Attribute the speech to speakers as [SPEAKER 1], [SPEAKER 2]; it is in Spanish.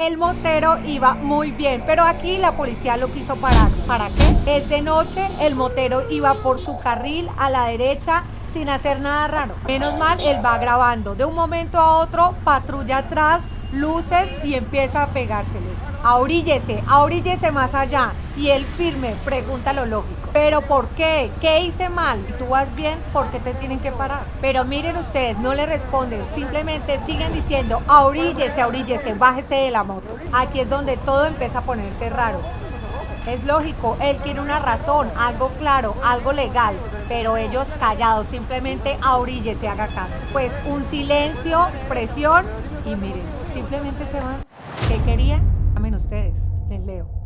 [SPEAKER 1] El motero iba muy bien, pero aquí la policía lo quiso parar. ¿Para qué? Es de noche, el motero iba por su carril a la derecha sin hacer nada raro. Menos mal, él va grabando. De un momento a otro, patrulla atrás, luces y empieza a pegársele. Ahoríllese más allá. Y él firme, pregunta lo lógico. ¿Pero por qué? ¿Qué hice mal? Si tú vas bien, ¿por qué te tienen que parar? Pero miren ustedes, no le responden, simplemente siguen diciendo, ahoríllese, bájese de la moto. Aquí es donde todo empieza a ponerse raro. Es lógico, él quiere una razón, algo claro, algo legal, pero ellos callados, simplemente ahoríllese, haga caso. Pues un silencio, presión y miren, simplemente se van. ¿Qué querían? Llamen ustedes, les leo.